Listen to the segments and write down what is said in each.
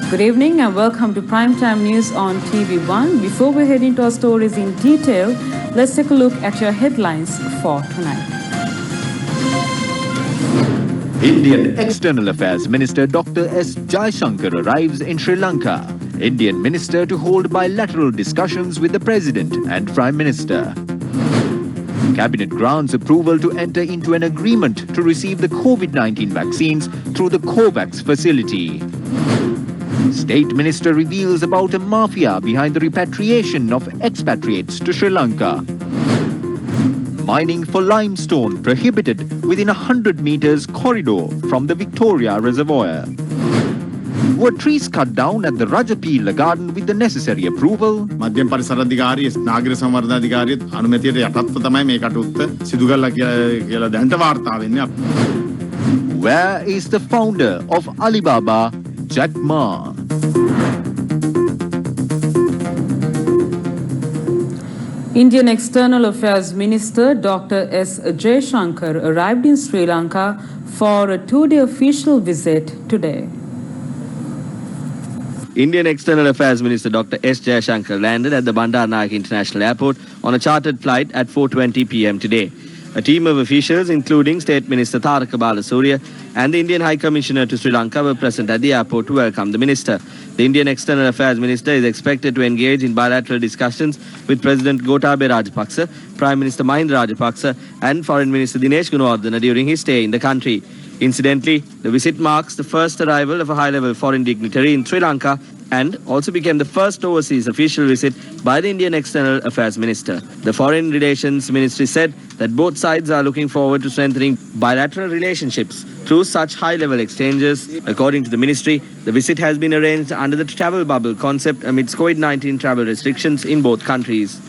Good evening and welcome to Primetime News on TV1. Before we head into our stories in detail, let's take a look at your headlines for tonight. Indian External Affairs Minister Dr. S. Jaishankar arrives in Sri Lanka. Indian Minister to hold bilateral discussions with the President and Prime Minister. Cabinet grants approval to enter into an agreement to receive the COVID-19 vaccines through the COVAX facility. State Minister reveals about a mafia behind the repatriation of expatriates to Sri Lanka. Mining for limestone prohibited within 100 meters corridor from the Victoria Reservoir. Were trees cut down at the Rajapila Garden with the necessary approval? මධ්‍යම පරිසර අධිකාරිය නාගරික සංවර්ධන අධිකාරිය අනුමැතියට යටත්ව තමයි මේ කටයුත්ත සිදු කළා කියලා දැනට වාර්තා වෙන්නේ. Where is the founder of Alibaba, Jack Ma? Indian External Affairs Minister Dr. S. Jaishankar arrived in Sri Lanka for a two-day official visit today. Indian External Affairs Minister Dr. S. Jaishankar landed at the Bandar Naik International Airport on a chartered flight at 4:20 p.m. today. A team of officials, including State Minister Tharaka Balasurya and the Indian High Commissioner to Sri Lanka, were present at the airport to welcome the minister. The Indian External Affairs Minister is expected to engage in bilateral discussions with President Gotabaya Rajapaksa, Prime Minister Mahinda Rajapaksa and Foreign Minister Dinesh Gunawardena during his stay in the country. Incidentally, the visit marks the first arrival of a high-level foreign dignitary in Sri Lanka and also became the first overseas official visit by the Indian External Affairs Minister. The Foreign Relations Ministry said that both sides are looking forward to strengthening bilateral relationships through such high-level exchanges. According to the ministry, the visit has been arranged under the travel bubble concept amidst COVID-19 travel restrictions in both countries.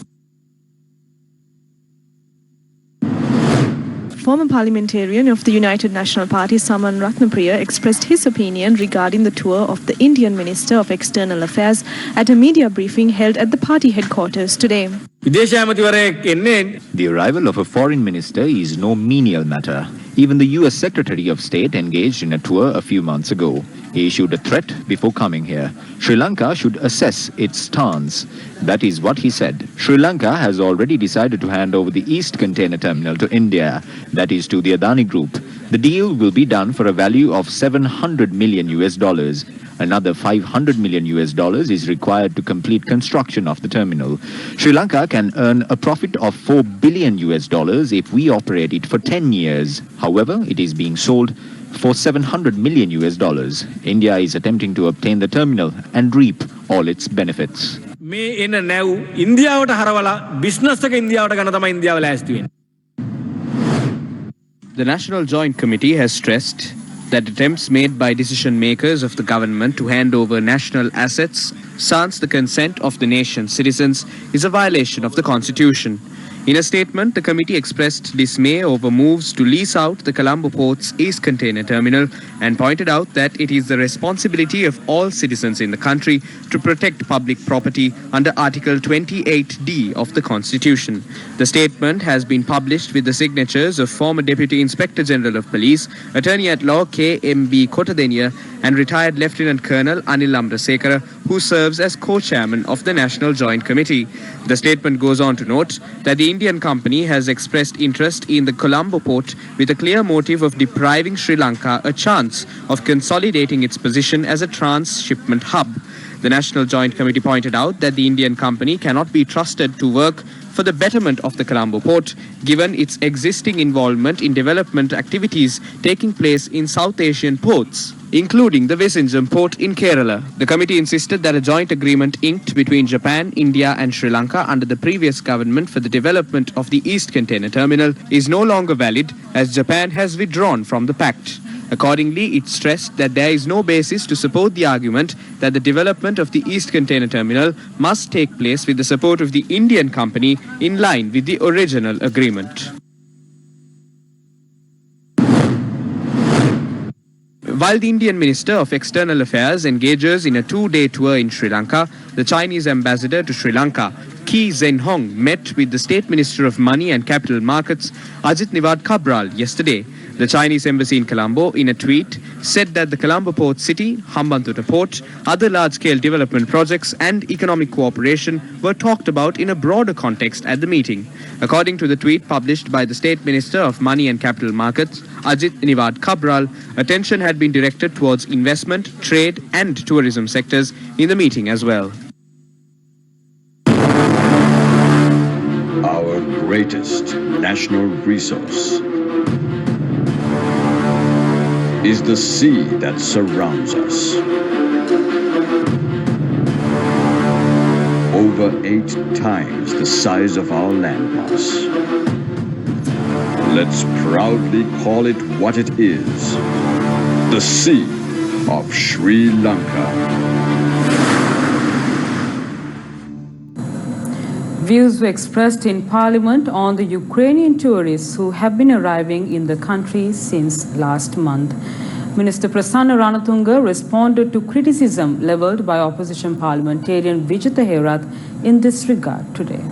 Former parliamentarian of the United National Party, Saman Ratnapriya, expressed his opinion regarding the tour of the Indian Minister of External Affairs at a media briefing held at the party headquarters today. The arrival of a foreign minister is no menial matter. Even the US Secretary of State engaged in a tour a few months ago. He issued a threat before coming here. Sri Lanka should assess its stance. That is what he said. Sri Lanka has already decided to hand over the East Container Terminal to India, that is to the Adani Group. The deal will be done for a value of $700 million. Another $500 million is required to complete construction of the terminal. Sri Lanka can earn a profit of $4 billion if we operate it for 10 years. However, it is being sold for $700 million. India is attempting to obtain the terminal and reap all its benefits. මේ එන නැව් ඉන්දියාවට හරවලා business එක ඉන්දියාවට ගන්න තමයි ඉන්දියාව ලෑස්ති වෙන්නේ. The National Joint Committee has stressed that attempts made by decision makers of the government to hand over national assets sans the consent of the nation's citizens is a violation of the Constitution. In a statement, the committee expressed dismay over moves to lease out the Colombo Port's East Container Terminal and pointed out that it is the responsibility of all citizens in the country to protect public property under Article 28D of the Constitution. The statement has been published with the signatures of former Deputy Inspector General of Police, Attorney-at-Law K.M.B. Kotadeniya and retired Lieutenant Colonel Anil Amrasekara, who serves as co-chairman of the National Joint Committee. The statement goes on to note that the Indian company has expressed interest in the Colombo port with a clear motive of depriving Sri Lanka a chance of consolidating its position as a transshipment hub. The National Joint Committee pointed out that the Indian company cannot be trusted to work for the betterment of the Colombo port, given its existing involvement in development activities taking place in South Asian ports, including the Vizhinjam port in Kerala. The committee insisted that a joint agreement inked between Japan, India and Sri Lanka under the previous government for the development of the East Container Terminal is no longer valid as Japan has withdrawn from the pact. Accordingly, it stressed that there is no basis to support the argument that the development of the East Container Terminal must take place with the support of the Indian company in line with the original agreement. While the Indian Minister of External Affairs engages in a two-day tour in Sri Lanka, the Chinese ambassador to Sri Lanka, Ki Zhenhong, met with the State Minister of Money and Capital Markets, Ajit Niwad Cabral, yesterday. The Chinese embassy in Colombo, in a tweet, said that the Colombo port city, Hambantota port, other large-scale development projects and economic cooperation were talked about in a broader context at the meeting. According to the tweet published by the State Minister of Money and Capital Markets, Ajit Niwad Cabral, attention had been directed towards investment, trade and tourism sectors in the meeting as well. Our greatest national resource is the sea that surrounds us. Over 8 times the size of our landmass. Let's proudly call it what it is. The Sea of Sri Lanka. Views were expressed in Parliament on the Ukrainian tourists who have been arriving in the country since last month. Minister Prasanna Ranatunga responded to criticism levelled by opposition parliamentarian Vijitha Herath in this regard today.